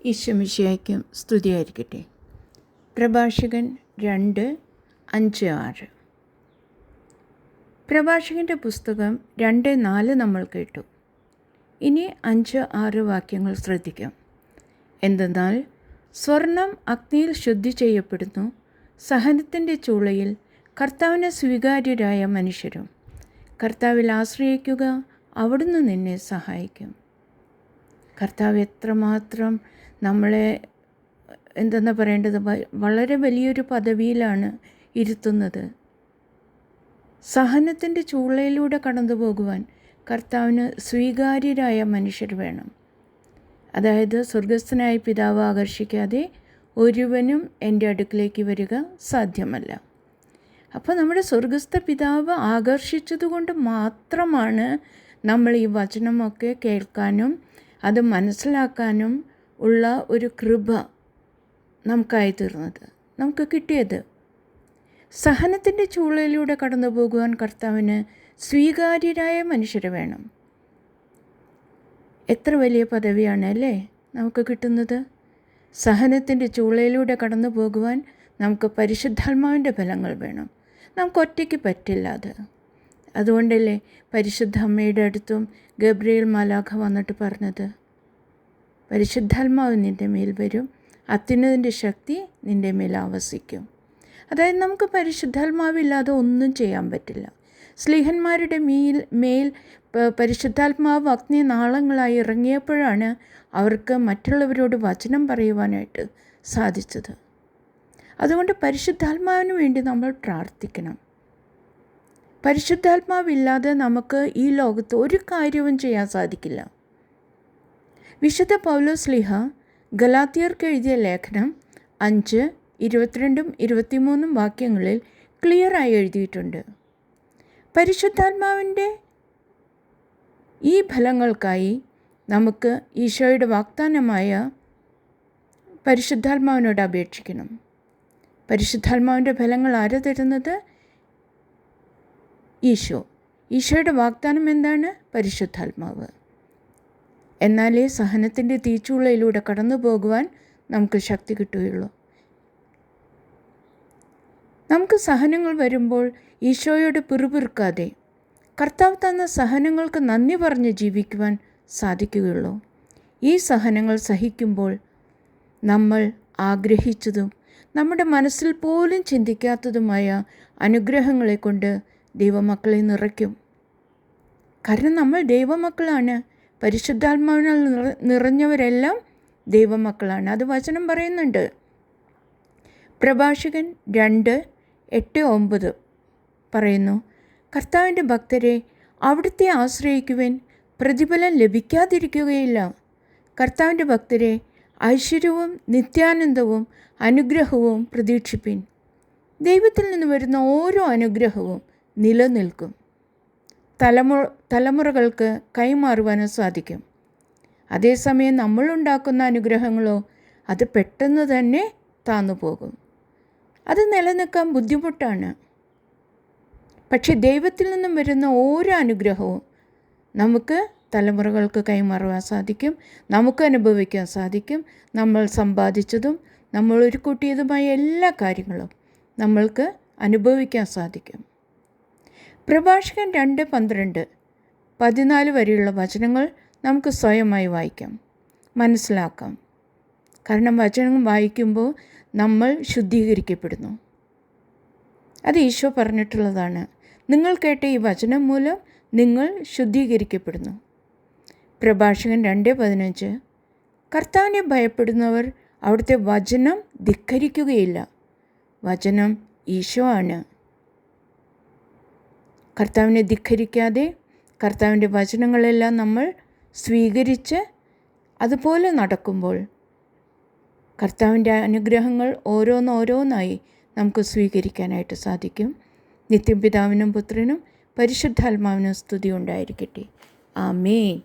ഈശോമിശിഹായ്ക്കും സ്തുതിയായിരിക്കട്ടെ. പ്രഭാഷകൻ 2:5-6. പ്രഭാഷകൻ്റെ പുസ്തകം 2:4 നമ്മൾ കേട്ടു. ഇനി 5-6 വാക്യങ്ങൾ ശ്രദ്ധിക്കാം. എന്തെന്നാൽ സ്വർണം അഗ്നിയിൽ ശുദ്ധി ചെയ്യപ്പെടുന്നു, സഹനത്തിൻ്റെ ചൂളയിൽ കർത്താവിന് സ്വീകാര്യരായ മനുഷ്യരും. കർത്താവിൽ ആശ്രയിക്കുക, അവിടുന്ന് നിന്നെ സഹായിക്കും. കർത്താവ് എത്രമാത്രം നമ്മളെ എന്തെന്ന് പറയേണ്ടത് വളരെ വലിയൊരു പദവിയിലാണ് ഇരുത്തുന്നത്. സഹനത്തിൻ്റെ ചൂളയിലൂടെ കടന്നു പോകുവാൻ കർത്താവിന് സ്വീകാര്യരായ മനുഷ്യർ വേണം. അതായത് സ്വർഗസ്ഥനായ പിതാവ് ആകർഷിക്കാതെ ഒരുവനും എൻ്റെ അടുക്കിലേക്ക് വരിക സാധ്യമല്ല. അപ്പോൾ നമ്മുടെ സ്വർഗസ്ഥ പിതാവ് ആകർഷിച്ചതുകൊണ്ട് മാത്രമാണ് നമ്മൾ ഈ വചനമൊക്കെ കേൾക്കാനും അത് മനസ്സിലാക്കാനും ഉള്ള ഒരു കൃപ നമുക്കായി തീർന്നത്, നമുക്ക് കിട്ടിയത്. സഹനത്തിൻ്റെ ചൂളയിലൂടെ കടന്നു പോകുവാൻ കർത്താവിന് സ്വീകാര്യരായ മനുഷ്യരെ വേണം. എത്ര വലിയ പദവിയാണ് അല്ലേ നമുക്ക് കിട്ടുന്നത്. സഹനത്തിൻ്റെ ചൂളയിലൂടെ കടന്നു പോകുവാൻ നമുക്ക് പരിശുദ്ധാത്മാവിൻ്റെ ഫലങ്ങൾ വേണം. നമുക്ക് ഒറ്റയ്ക്ക് പറ്റില്ല അത്. അതുകൊണ്ടല്ലേ പരിശുദ്ധ അമ്മയുടെ അടുത്തും ഗബ്രിയേൽ മാലാഖ വന്നിട്ട് പറഞ്ഞത്, പരിശുദ്ധാത്മാവ് നിൻ്റെ മേൽ വരും, അത്യുന്നതിൻ്റെ ശക്തി നിൻ്റെ മേൽ ആവസിക്കും. അതായത് നമുക്ക് പരിശുദ്ധാത്മാവില്ലാതെ ഒന്നും ചെയ്യാൻ പറ്റില്ല. സ്ലീഹന്മാരുടെ മേൽ പരിശുദ്ധാത്മാവ് അഗ്നി നാളങ്ങളായി ഇറങ്ങിയപ്പോഴാണ് അവർക്ക് മറ്റുള്ളവരോട് വചനം പറയുവാനായിട്ട് സാധിച്ചത്. അതുകൊണ്ട് പരിശുദ്ധാത്മാവിന് വേണ്ടി നമ്മൾ പ്രാർത്ഥിക്കണം. പരിശുദ്ധാത്മാവില്ലാതെ നമുക്ക് ഈ ലോകത്ത് ഒരു കാര്യവും ചെയ്യാൻ സാധിക്കില്ല. വിശുദ്ധ പൗലോസ്ലീഹ ഗലാത്യർക്ക് എഴുതിയ ലേഖനം 5:22-23 വാക്യങ്ങളിൽ ക്ലിയറായി എഴുതിയിട്ടുണ്ട്. പരിശുദ്ധാത്മാവിൻ്റെ ഈ ഫലങ്ങൾക്കായി നമുക്ക് ഈശോയുടെ വാഗ്ദാനമായ പരിശുദ്ധാത്മാവിനോട് അപേക്ഷിക്കണം. പരിശുദ്ധാത്മാവിൻ്റെ ഫലങ്ങൾ ആരാ തരുന്നത്? ഈശോയുടെ വാഗ്ദാനം എന്താണ്? പരിശുദ്ധാത്മാവ്. എന്നാലേ സഹനത്തിൻ്റെ തീച്ചൂളയിലൂടെ കടന്നു പോകുവാൻ നമുക്ക് ശക്തി കിട്ടുകയുള്ളൂ. നമുക്ക് സഹനങ്ങൾ വരുമ്പോൾ ഈശോയോട് പിറുപിറുക്കാതെ കർത്താവ് തന്ന സഹനങ്ങൾക്ക് നന്ദി പറഞ്ഞ് ജീവിക്കുവാൻ സാധിക്കുകയുള്ളൂ. ഈ സഹനങ്ങൾ സഹിക്കുമ്പോൾ നമ്മൾ ആഗ്രഹിച്ചതും നമ്മുടെ മനസ്സിൽ പോലും ചിന്തിക്കാത്തതുമായ അനുഗ്രഹങ്ങളെ കൊണ്ട് ദൈവമക്കളെ നിറയ്ക്കും. കാരണം നമ്മൾ ദൈവമക്കളാണ്. പരിശുദ്ധാത്മാവിനാൽ നിറഞ്ഞവരെല്ലാം ദൈവമക്കളാണ്. അത് വചനം പറയുന്നുണ്ട്. പ്രഭാഷകൻ 2:8-9 പറയുന്നു, കർത്താവിൻ്റെ ഭക്തരെ അവിടുത്തെ ആശ്രയിക്കുവാൻ പ്രതിഫലം ലഭിക്കാതിരിക്കുകയില്ല. കർത്താവിൻ്റെ ഭക്തരെ ഐശ്വര്യവും നിത്യാനന്ദവും അനുഗ്രഹവും പ്രതീക്ഷിപ്പിൻ. ദൈവത്തിൽ നിന്ന് വരുന്ന ഓരോ അനുഗ്രഹവും നിലനിൽക്കും, തലമുറകൾക്ക് കൈമാറുവാനും സാധിക്കും. അതേസമയം നമ്മളുണ്ടാക്കുന്ന അനുഗ്രഹങ്ങളോ അത് പെട്ടെന്ന് തന്നെ താന്നു പോകും. അത് നിലനിൽക്കാൻ ബുദ്ധിമുട്ടാണ്. പക്ഷെ ദൈവത്തിൽ നിന്നും വരുന്ന ഓരോ അനുഗ്രഹവും നമുക്ക് തലമുറകൾക്ക് കൈമാറുവാൻ സാധിക്കും, നമുക്ക് അനുഭവിക്കാൻ സാധിക്കും. നമ്മൾ സമ്പാദിച്ചതും നമ്മൾ ഒരു കൂട്ടിയതുമായ എല്ലാ കാര്യങ്ങളും നമ്മൾക്ക് അനുഭവിക്കാൻ സാധിക്കും. പ്രഭാഷകൻ 2:12-14 വരെയുള്ള വചനങ്ങൾ നമുക്ക് സ്വയമായി വായിക്കാം, മനസ്സിലാക്കാം. കാരണം വചനം വായിക്കുമ്പോൾ നമ്മൾ ശുദ്ധീകരിക്കപ്പെടുന്നു. അത് ഈശോ പറഞ്ഞിട്ടുള്ളതാണ്. നിങ്ങൾ കേട്ട ഈ വചനം മൂലം നിങ്ങൾ ശുദ്ധീകരിക്കപ്പെടുന്നു. പ്രഭാഷകൻ 2:15 കർത്താവിനെ ഭയപ്പെടുന്നവർ അവിടുത്തെ വചനം ധിക്കരിക്കുകയില്ല. വചനം ഈശോ ആണ്. കർത്താവിനെ ധിക്കരിക്കാതെ കർത്താവിൻ്റെ വചനങ്ങളെല്ലാം നമ്മൾ സ്വീകരിച്ച് അതുപോലെ നടക്കുമ്പോൾ കർത്താവിൻ്റെ അനുഗ്രഹങ്ങൾ ഓരോന്നോരോന്നായി നമുക്ക് സ്വീകരിക്കാനായിട്ട് സാധിക്കും. നിത്യം പിതാവിനും പുത്രനും പരിശുദ്ധാത്മാവിനും സ്തുതി ഉണ്ടായിരിക്കട്ടെ. ആമേൻ.